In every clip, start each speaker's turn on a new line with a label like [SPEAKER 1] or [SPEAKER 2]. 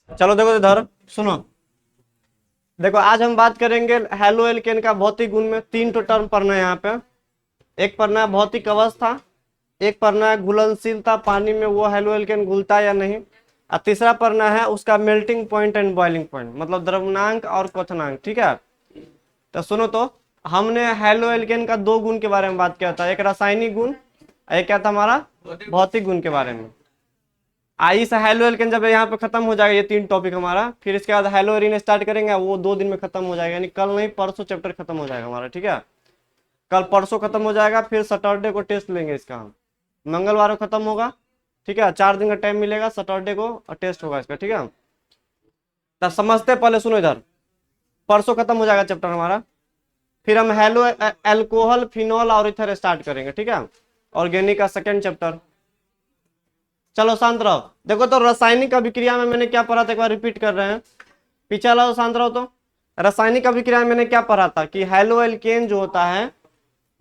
[SPEAKER 1] चलो देखो इधर सुनो। देखो आज हम बात करेंगे हेलो एल्केन का भौतिक गुण में तीन तो टर्म पढ़ना है यहाँ पे। एक पढ़ना है भौतिक अवस्था, एक पढ़ना है घुलनशीलता, पानी में वो हेलो एल्केन घुलता है या नहीं, और तीसरा पढ़ना है उसका melting point and boiling point, मतलब द्रवनांक और क्वथनांक। ठीक है, तो सुनो तो हमने हेलो एल्केन का दो गुण के बारे में बात किया था, एक रासायनिक गुण, एक क्या था हमारा भौतिक गुण के बारे में। आई से हेलो एल्केन जब यहाँ पे खत्म हो जाएगा ये तीन टॉपिक हमारा, फिर इसके बाद हेलो एरिन स्टार्ट करेंगे, वो 2 दिन में खत्म हो जाएगा, यानी कल नहीं परसों चैप्टर खत्म हो जाएगा हमारा। ठीक है, कल परसों खत्म हो जाएगा, फिर सैटरडे को टेस्ट लेंगे इसका हम, मंगलवार को खत्म होगा। ठीक है, 4 दिन का टाइम मिलेगा, सैटरडे को टेस्ट होगा इसका। ठीक है, तब समझते पहले सुनो इधर, परसों खत्म हो जाएगा चैप्टर हमारा, फिर हम हेलो एल्कोहल फिनॉल और इथर स्टार्ट करेंगे। ठीक है, ऑर्गेनिक का सेकेंड चैप्टर। चलो शांत रहो। देखो तो रासायनिक अभिक्रिया में मैंने क्या पढ़ा था, एक बार रिपीट कर रहे हैं, पीछे लाओ, शांत रहो। तो रासायनिक अभिक्रिया में मैंने क्या पढ़ा था कि हेलो एल्केन जो होता है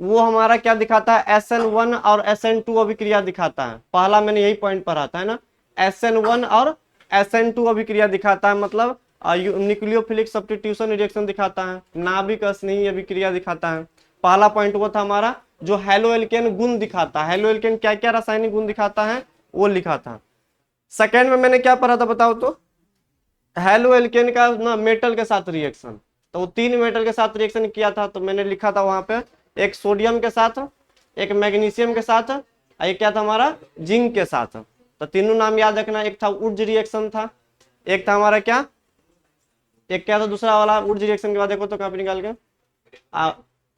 [SPEAKER 1] वो हमारा क्या दिखाता है, SN1 और SN2 अभिक्रिया दिखाता है। पहला मैंने यही पॉइंट पढ़ा था, है ना, SN1 और SN2 अभिक्रिया दिखाता है, मतलब न्यूक्लियोफिलिक सब्स्टिट्यूशन रिएक्शन दिखाता है, नाभिक स्नेही अभिक्रिया दिखाता है। पहला पॉइंट वो था हमारा जो हेलो एल्केन गुण दिखाता है, हेलो एल्केन क्या क्या रासायनिक गुण दिखाता है वो लिखा था। सेकेंड में मैंने क्या पढ़ा था बताओ तो, हेलो एल्केन का ना मेटल के साथ रिएक्शन, तो वो 3 मेटल के साथ रिएक्शन किया था, तो मैंने लिखा था वहां पे एक सोडियम के साथ, एक मैग्नीशियम के साथ, एक क्या था हमारा जिंक के साथ। तो तीनों नाम याद रखना, एक था उर्ज रिएक्शन था, एक था हमारा क्या, एक क्या था दूसरा वाला उर्ज रिएक्शन के बाद देखो तो कॉपी निकाल के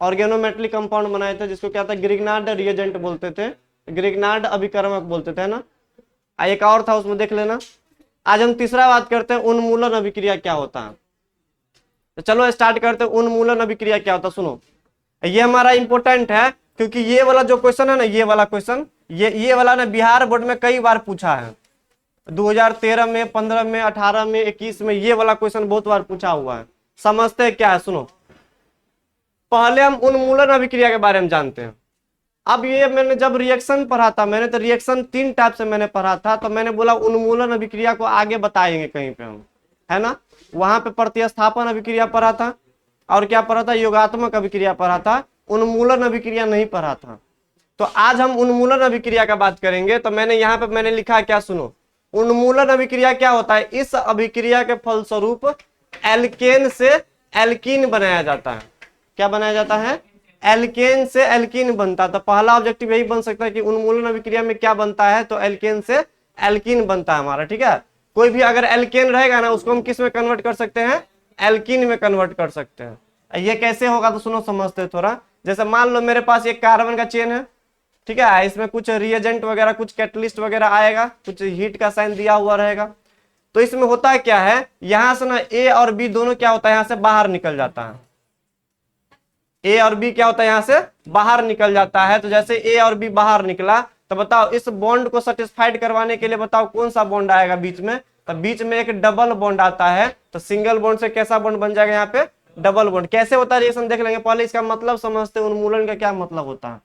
[SPEAKER 1] ऑर्गेनोमेटलिक कंपाउंड बनाए थे जिसको क्या था ग्रिग्नार्ड रिएजेंट बोलते थे, ग्रिग्नार्ड अभिकर्मक बोलते थे, है ना। एक और था उसमें देख लेना। आज हम तीसरा बात करते हैं उन्मूलन अभिक्रिया क्या होता है। तो चलो स्टार्ट करते हैं, उन्मूलन अभिक्रिया क्या होता है। सुनो ये हमारा इंपॉर्टेंट है, क्योंकि ये वाला जो क्वेश्चन है ना, ये वाला क्वेश्चन, ये वाला ना बिहार बोर्ड में कई बार पूछा है, 2013 में, 15 में, 18 में, 21 में, ये वाला क्वेश्चन बहुत बार पूछा हुआ है। समझते हैं क्या है, सुनो पहले हम उन्मूलन अभिक्रिया के बारे में जानते हैं। अब ये मैंने जब रिएक्शन पढ़ा था, मैंने तो रिएक्शन 3 टाइप से मैंने पढ़ा था, तो मैंने बोला उन्मूलन अभिक्रिया को आगे बताएंगे कहीं पे हम, है ना। वहां पे प्रतिस्थापन अभिक्रिया पढ़ा था, और क्या पढ़ा था, योगात्मक अभिक्रिया पढ़ा था, उन्मूलन अभिक्रिया नहीं पढ़ा था। तो आज हम उन्मूलन अभिक्रिया का बात करेंगे। तो मैंने यहाँ पे मैंने लिखा क्या, सुनो उन्मूलन अभिक्रिया क्या होता है, इस अभिक्रिया के फलस्वरूप एल्केन से एल्कीन बनाया जाता है। क्या बनाया जाता है, एल्केन से एल्कीन बनता है। तो पहला ऑब्जेक्टिव यही बन सकता है कि उन्मूलन अभिक्रिया में क्या बनता है, तो एल्केन से एल्कीन बनता है हमारा। ठीक है, कोई भी अगर एल्केन रहेगा ना उसको हम किस में कन्वर्ट कर सकते हैं, एल्कीन में कन्वर्ट कर सकते हैं। ये कैसे होगा तो सुनो समझते हैं थोड़ा। जैसे मान लो मेरे पास एक कार्बन का चेन है, ठीक है, इसमें कुछ रिएजेंट वगैरह, कुछ कैटलिस्ट वगैरह आएगा, कुछ हीट का साइन दिया हुआ रहेगा। तो इसमें होता क्या है, यहां से ना ए और बी दोनों क्या होता है, यहां से बाहर निकल जाता है। ए और बी क्या होता है, यहां से बाहर निकल जाता है। तो जैसे ए और बी बाहर निकला, तो बताओ इस बॉन्ड को सेटिस्फाइड करवाने के लिए बताओ कौन सा बॉन्ड आएगा बीच में, तो बीच में एक डबल बॉन्ड आता है। तो सिंगल बॉन्ड से कैसा बॉन्ड बन जाएगा, यहाँ पे डबल बॉन्ड। कैसे होता है रिएक्शन देख लेंगे, पहले इसका मतलब समझते हैं, उन्मूलन का क्या मतलब होता है।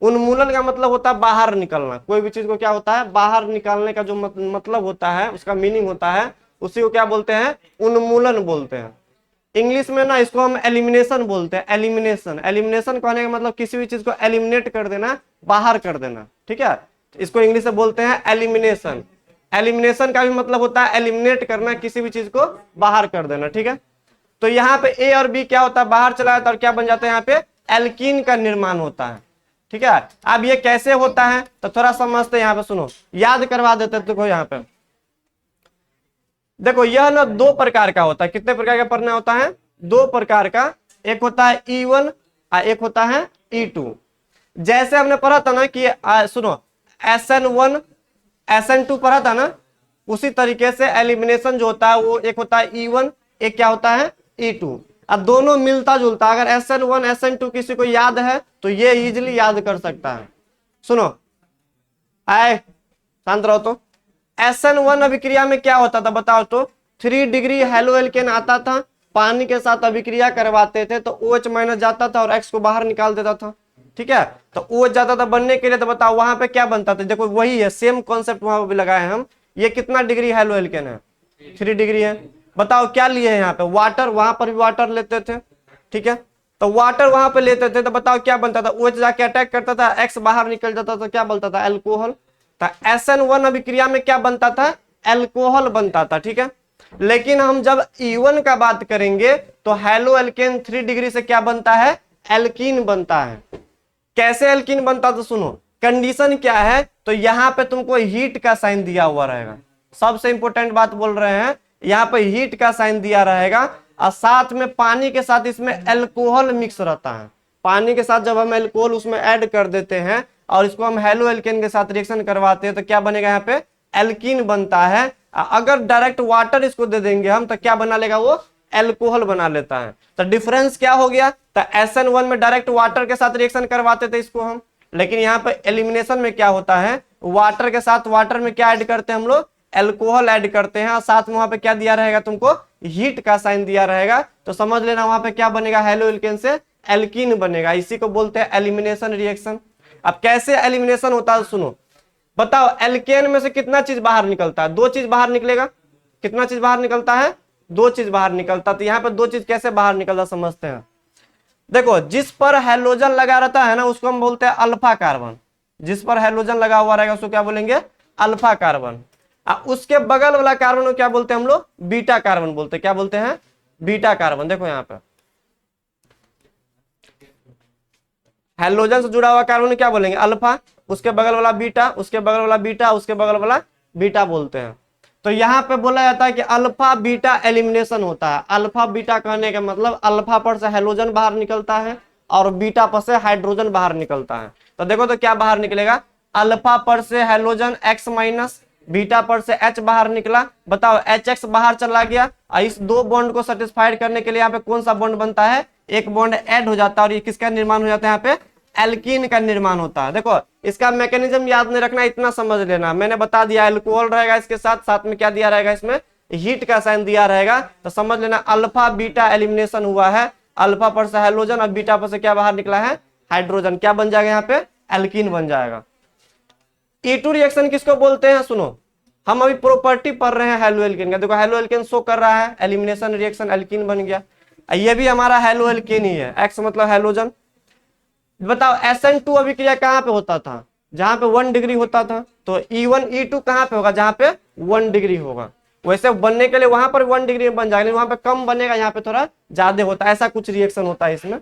[SPEAKER 1] उन्मूलन का मतलब होता है बाहर निकलना, कोई भी चीज को क्या होता है बाहर निकालने का जो मतलब होता है, उसका मीनिंग होता है, उसी को क्या बोलते हैं, उन्मूलन बोलते हैं। इंग्लिश में ना इसको हम एलिमिनेशन बोलते हैं, एलिमिनेशन। एलिमिनेशन कहने का मतलब किसी भी चीज को एलिमिनेट कर देना, बाहर कर देना। ठीक है, इसको इंग्लिश में बोलते हैं एलिमिनेशन। एलिमिनेशन का भी मतलब होता है एलिमिनेट करना, किसी भी चीज को बाहर कर देना। ठीक है, तो यहाँ पे ए और बी क्या होता है, बाहर चला जाता है, और क्या बन जाता है, यहाँ पे एल्कीन का निर्माण होता है। ठीक है, अब ये कैसे होता है तो थोड़ा समझते हैं, यहाँ पे सुनो, याद करवा देते देखो यहाँ पे। देखो यह ना 2 प्रकार का होता है, कितने प्रकार का पढ़ना होता है, 2 प्रकार का। एक होता है E1 और एक होता है E2। जैसे हमने पढ़ा था ना कि सुनो SN1 SN2 पढ़ा था ना, उसी तरीके से एलिमिनेशन जो होता है वो एक होता है E1, एक क्या होता है E2। अब दोनों मिलता जुलता, अगर SN1 SN2 किसी को याद है तो ये इजिली याद कर सकता है। सुनो आए शांत रहो। तो SN1 अभिक्रिया में क्या होता था बताओ तो, 3 डिग्री हेलो एल्केन आता था, पानी के साथ अभिक्रिया करवाते थे, तो OH माइनस जाता था और X को बाहर निकाल देता था। ठीक है, तो OH जाता था बनने के लिए, तो बताओ वहां पे क्या बनता था, देखो वही है सेम कॉन्सेप्ट वहां पे लगाए हम। ये कितना डिग्री हेलो एल्केन है, 3 डिग्री है। बताओ क्या लिए हैं यहाँ पे, वाटर, वहां पर भी वाटर लेते थे, ठीक है, तो वाटर वहां पे लेते थे, तो बताओ क्या बनता था, OH जाके अटैक करता था, X बाहर निकल जाता था, क्या बोलता था, अल्कोहल। तो SN1 अभिक्रिया में क्या बनता था, अल्कोहल बनता था, ठीक है। लेकिन हम जब E1 का बात करेंगे तो हेलो एल्केन 3 डिग्री से क्या बनता है, एल्कीन बनता है। कैसे एल्कीन बनता, तो सुनो, कंडीशन क्या है, तो यहां पे तुमको हीट का साइन दिया हुआ रहेगा, सबसे इंपॉर्टेंट बात बोल रहे हैं, यहां पे हीट का साइन दिया रहेगा, और साथ में पानी के साथ इसमें अल्कोहल मिक्स रहता है। पानी के साथ जब हम अल्कोहल उसमें ऐड कर देते हैं और इसको हम हेलो एल्केन के साथ रिएक्शन करवाते हैं तो क्या बनेगा, यहाँ पे एल्कीन बनता है। अगर डायरेक्ट वाटर इसको दे देंगे हम तो क्या बना लेगा, वो एल्कोहल बना लेता है। तो डिफरेंस क्या हो गया, तो SN1 में डायरेक्ट वाटर के साथ रिएक्शन करवाते थे इसको हम, लेकिन यहाँ पे एलिमिनेशन में क्या होता है, वाटर के साथ वाटर में क्या ऐड करते हैं हम लोग, एल्कोहल ऐड करते हैं, और साथ में वहां पे क्या दिया रहेगा तुमको, हीट का साइन दिया रहेगा, तो समझ लेना वहां पे क्या बनेगा, हेलो एल्केन से एल्कीन बनेगा। इसी को बोलते हैं एलिमिनेशन रिएक्शन। अब कैसे एलिमिनेशन होता है सुनो, बताओ एल्केन में से कितना चीज बाहर निकलता है, 2 चीज बाहर निकलेगा, कितना चीज बाहर निकलता है, 2 चीज बाहर निकलता। तो यहाँ पे 2 चीज कैसे बाहर निकलता समझते हैं। देखो जिस पर हैलोजन लगा रहता है ना उसको हम बोलते हैं अल्फा कार्बन, जिस पर हैलोजन लगा हुआ रहेगा उसको क्या बोलेंगे, अल्फा कार्बन। उसके बगल वाला कार्बन को क्या बोलते हैं हम लोग, बीटा कार्बन बोलते हैं, क्या बोलते हैं, बीटा कार्बन। देखो यहाँ पे हैलोजन से जुड़ा हुआ कार्बन क्या बोलेंगे, अल्फा, उसके बगल वाला बीटा, उसके बगल वाला बीटा, उसके बगल वाला बीटा बोलते हैं। तो यहाँ पे बोला जाता है कि अल्फा बीटा एलिमिनेशन होता है। अल्फा बीटा कहने का मतलब अल्फा पर से हैलोजन बाहर निकलता है और बीटा पर से हाइड्रोजन बाहर निकलता है। तो देखो तो क्या बाहर निकलेगा, अल्फा पर से हैलोजन X माइनस, बीटा पर से H बाहर निकला। बताओ HX बाहर चला गया, और इस 2 बॉन्ड को सेटिस्फाइड करने के लिए यहाँ पे कौन सा बॉन्ड बनता है, एक बॉन्ड ऐड हो जाता है, और ये किसका निर्माण हो जाता है, यहाँ पे एल्कीन का निर्माण होता है। देखो इसका मैकेनिज्म याद नहीं रखना, इतना समझ लेना, मैंने बता दिया अल्कोहल रहेगा इसके साथ, साथ में क्या दिया रहेगा, इसमें हीट का साइन दिया रहेगा। तो समझ लेना अल्फा बीटा एलिमिनेशन हुआ है, अल्फा पर से हैलोजन और बीटा पर से क्या बाहर निकला है, हाइड्रोजन, क्या बन जाएगा यहाँ पे, एल्कीन बन जाएगा। E2 रिएक्शन किसको बोलते हैं, सुनो, हम अभी प्रॉपर्टी पढ़ रहे हैं हेलो एल्केन का। देखो हेलो एल्केन शो कर रहा है, एलिमिनेशन रिएक्शन एल्कीन बन गया, ये भी हमारा हेलो एल्केन ही है, X मतलब हैलोजन। बताओ SN2 अभिक्रिया कहां पे होता था, जहां पे 1 डिग्री होता था, तो E1 E2 कहां पे होगा, जहां पे 1 डिग्री होगा। वैसे बनने के लिए वहां पर 1 डिग्री में बन जाएगा, वहां पे कम बनेगा, यहाँ पे थोड़ा ज्यादा होता है, ऐसा कुछ रिएक्शन होता है इसमें।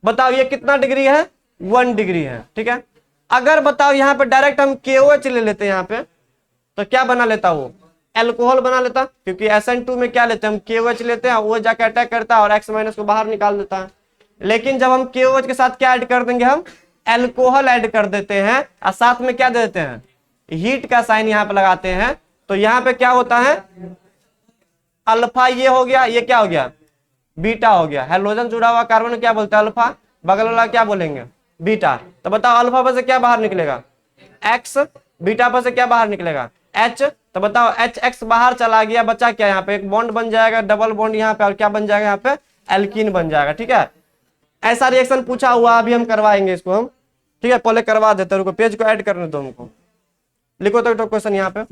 [SPEAKER 1] बताओ ये कितना डिग्री है, 1 डिग्री है, ठीक है। अगर बताओ यहाँ पे डायरेक्ट हम KOH ले लेते हैं यहाँ पे, तो क्या बना लेता वो, एल्कोहल बना लेता, क्योंकि SN2 में क्या लेते हैं हम, KOH लेते हैं, वो जाके अटैक करता है और X माइनस को बाहर निकाल देता है। लेकिन जब हम KOH के साथ क्या ऐड कर देंगे, हम एल्कोहल ऐड कर देते हैं, और साथ में क्या देते हैं, हीट का साइन यहाँ पे लगाते हैं, तो यहाँ पे क्या होता है, अल्फा ये हो गया, ये क्या हो गया, बीटा हो गया। हैलोजन जुड़ा हुआ कार्बन क्या बोलते हैं, अल्फा, बगल वाला क्या बोलेंगे, बीटा। तो बताओ अल्फा पर से क्या बाहर निकलेगा, X, बीटा पर से क्या बाहर निकलेगा, H। तो बताओ HX बाहर चला गया, बचा क्या, यहाँ पे एक बॉन्ड बन जाएगा, डबल बॉन्ड यहाँ पे, और क्या बन जाएगा यहाँ पे, एल्कीन बन जाएगा, ठीक है। ऐसा रिएक्शन पूछा हुआ, अभी हम करवाएंगे इसको हम, ठीक है, पहले करवा देते हैं, पेज को ऐड करने दो हमको, लिखो तो क्वेश्चन यहाँ पे।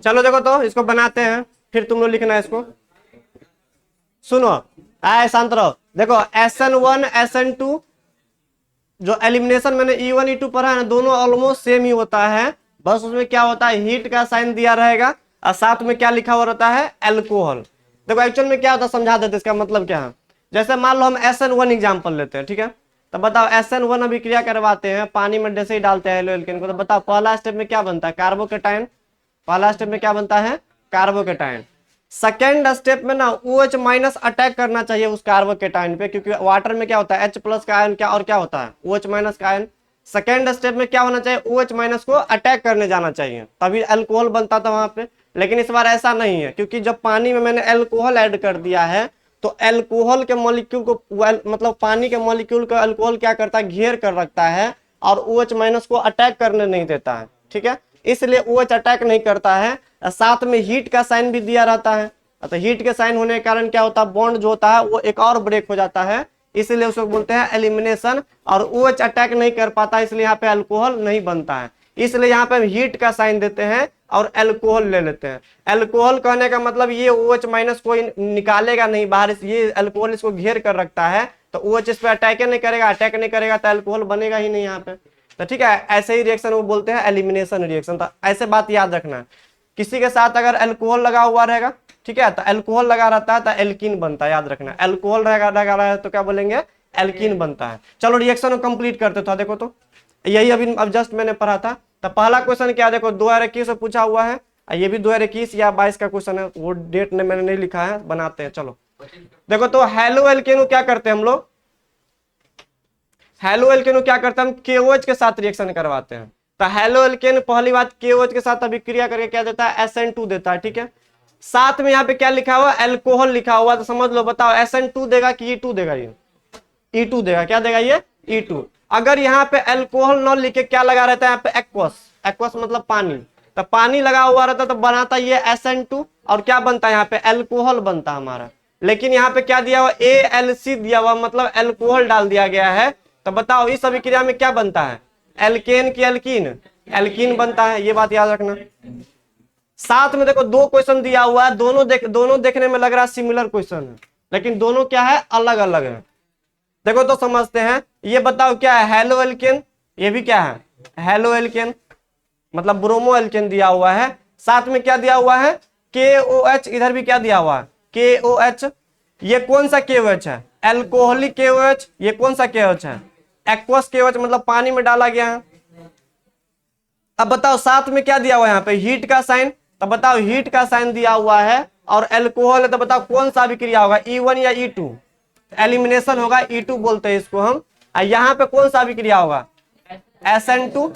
[SPEAKER 1] चलो देखो तो इसको बनाते हैं, फिर तुम लोग लिखना है इसको। सुनो, आए शांत रहो। देखो SN1 SN2 जो एलिमिनेशन मैंने E1 E2 पढ़ा है ना, दोनों ऑलमोस्ट सेम ही होता है। बस उसमें क्या होता है, हीट का साइन दिया रहेगा और साथ में क्या लिखा हुआ रहता है, एल्कोहल। देखो एक्चुअल में क्या होता है समझा देते, इसका मतलब क्या है। जैसे मान लो हम SN1 एग्जाम्पल लेते हैं, ठीक है। तो बताओ SN1 अभी क्रिया करवाते हैं, पानी में जैसे ही डालते हैं एल्केन को, तो बताओ पहला स्टेप में क्या बनता है, कार्बोकेटाइन। पहला स्टेप में क्या बनता है, कार्बोकेटाइन। सेकेंड स्टेप में ना OH माइनस अटैक करना चाहिए उस कार्बोकेटाइन पे, क्योंकि वाटर में क्या होता है H प्लस का आयन क्या और क्या होता है, OH माइनस का आयन। सेकेंड स्टेप में क्या होना चाहिए, OH माइनस को अटैक करने जाना चाहिए, तभी अल्कोहल बनता था वहां पे। लेकिन इस बार ऐसा नहीं है, क्योंकि जब पानी में मैंने अल्कोहल ऐड कर दिया है, तो अल्कोहल के मॉलिक्यूल को मतलब पानी के मॉलिक्यूल को अल्कोहल क्या करता है, घेर कर रखता है और OH माइनस को अटैक करने नहीं देता है, ठीक है। इसलिए OH अटैक नहीं करता है। साथ में हीट का साइन भी दिया रहता है, तो हीट के साइन होने के कारण क्या होता है, बॉन्ड जो होता है वो एक और ब्रेक हो जाता है, इसलिए उसको बोलते हैं एलिमिनेशन। और OH अटैक नहीं कर पाता, इसलिए यहाँ पे अल्कोहल नहीं बनता है। इसलिए यहाँ पे हम हीट का साइन देते हैं और अल्कोहल ले लेते हैं। अल्कोहल कहने का मतलब ये OH माइनस कोई निकालेगा नहीं बाहर, ये अल्कोहल इसको घेर कर रखता है, तो OH इस पर अटैक नहीं करेगा, अटैक नहीं करेगा तो अल्कोहल बनेगा ही नहीं यहाँ पे। तो ठीक है, ऐसे ही रिएक्शन वो बोलते हैं एलिमिनेशन रिएक्शन। तो ऐसे बात याद रखना है, किसी के साथ अगर अल्कोहल लगा हुआ रहेगा, ठीक है, तो अल्कोहल लगा रहता है तो एल्कीन बनता है, याद रखना। अल्कोहल लगा रहा है तो क्या बोलेंगे, एल्कीन बनता है। चलो रिएक्शन को कंप्लीट करते था। देखो तो यही अभी अब जस्ट मैंने पढ़ा था। तो पहला क्वेश्चन क्या, देखो 2021 से पूछा हुआ है, ये भी 2021 या 22 का क्वेश्चन है, वो डेट ने मैंने नहीं लिखा है, बनाते हैं। चलो देखो तो हेलो एल्केन क्या करते हैं हम लोग, हेलो एल्केन क्या करते हैं हम, KOH के साथ रिएक्शन करवाते हैं। तो हेलो एल्केन पहली बात KOH के साथ अभिक्रिया करके क्या देता है, SN2 देता है, ठीक है। साथ में यहाँ पे क्या लिखा हुआ, अल्कोहल लिखा हुआ, तो समझ लो, बताओ SN2 देगा कि E2 देगा, ये E2 देगा। क्या देगा ये, E2। अगर यहाँ पे अल्कोहल न लिखे क्या लगा रहता है यहाँ पे, एक्वस, एक्वस मतलब पानी, तो पानी लगा हुआ रहता तो बनाता ये SN2 और क्या बनता है यहाँ पे, अल्कोहल बनता हमारा। लेकिन यहाँ पे क्या दिया हुआ, ALC दिया हुआ, मतलब अल्कोहल डाल दिया गया है। तो बताओ इस अभिक्रिया में क्या बनता है, एल्केन की एल्कीन, एल्कीन बनता है, ये बात याद रखना। साथ में देखो दो क्वेश्चन दिया हुआ है, दोनों देखने में लग रहा है सिमिलर क्वेश्चन है, लेकिन दोनों क्या है, अलग अलग है। देखो तो समझते हैं, ये बताओ क्या है, हेलो एल्केन, ये भी क्या है, हेलो एल्केन, मतलब ब्रोमो एल्केन दिया हुआ है। साथ में क्या दिया हुआ है, KOH, इधर भी क्या दिया हुआ है, KOH। ये कौन सा KOH है, एल्कोहलिक KOH। ये कौन सा KOH है, एक्वस KOH, मतलब पानी में डाला गया है। अब बताओ साथ में क्या दिया हुआ है यहाँ पे, हीट का साइन। तो बताओ हीट का साइन दिया हुआ है और अल्कोहल है, तो बताओ कौन सा अभिक्रिया होगा, E1 या E2, एलिमिनेशन होगा, E2 बोलते हैं इसको हम। यहाँ पे कौन सा अभिक्रिया होगा, SN2,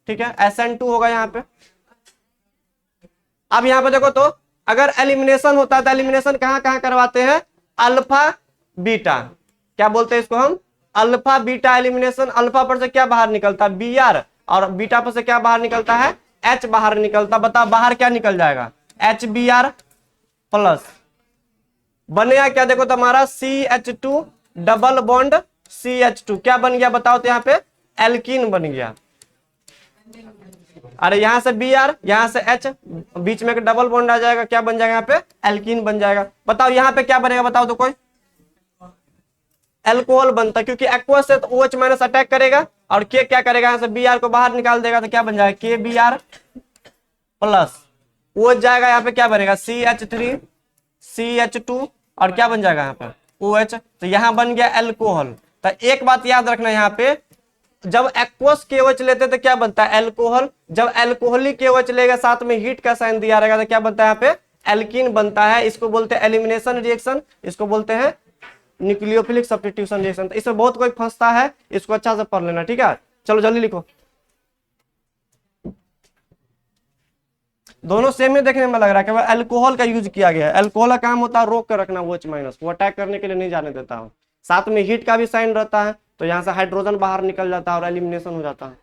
[SPEAKER 1] ठीक है, SN2 होगा यहाँ पे। अब यहाँ पे देखो तो अगर एलिमिनेशन होता है तो एलिमिनेशन कहाँ कहाँ करवाते हैं, अल्फा बीटा, क्या बोलते हैं इसको हम, अल्फा बीटा एलिमिनेशन। अल्फा पर से क्या बाहर निकलता है, Br, और बीटा पर से क्या बाहर निकलता है, H बाहर निकलता। बताओ बाहर क्या निकल जाएगा, HBr प्लस, बनेगा क्या, देखो तुम्हारा CH2 डबल बॉन्ड CH2, क्या बन गया बताओ, तो यहाँ पे एल्कीन बन गया। अरे यहाँ से Br, यहाँ से H, बीच में एक डबल बॉन्ड आ जाएगा, क्या बन जाएगा यहाँ पे, एल्कीन बन जाएगा। बताओ यहाँ पे क्या बनेगा, बताओ तो कोई, अल्कोहल बनता है, क्योंकि एक्वस से तो OH माइनस अटैक करेगा और K क्या करेगा, यहाँ से Br को बाहर निकाल देगा, तो क्या बन जाएगा, KBr प्लस, OH जाएगा यहाँ पे, क्या बनेगा, CH3 CH2 और क्या बन जाएगा यहाँ पे, OH। तो यहाँ बन गया अल्कोहल। तो एक बात याद रखना, यहाँ पे जब एक्वस KOH लेते तो क्या बनता है, अल्कोहल। जब अल्कोहलिक KOH लेगा, साथ में हीट का साइन दिया रहेगा, तो क्या बनता है यहाँ पे, एल्कीन बनता है। इसको बोलते हैं एलिमिनेशन रिएक्शन, इसको बोलते हैं न्यूक्लियोफिलिक सब्स्टिट्यूशन रिएक्शन। तो इसमें बहुत कोई फंसता है, इसको अच्छा से पढ़ लेना, ठीक है। चलो जल्दी लिखो, दोनों सेम ही देखने में लग रहा है, केवल अल्कोहल का यूज किया गया है। अल्कोहल का काम होता है रोक कर रखना OH माइनस, वो अटैक करने के लिए नहीं जाने देता हूँ। साथ में हीट का भी साइन रहता है, तो यहाँ से हाइड्रोजन बाहर निकल जाता है और एलिमिनेशन हो जाता है।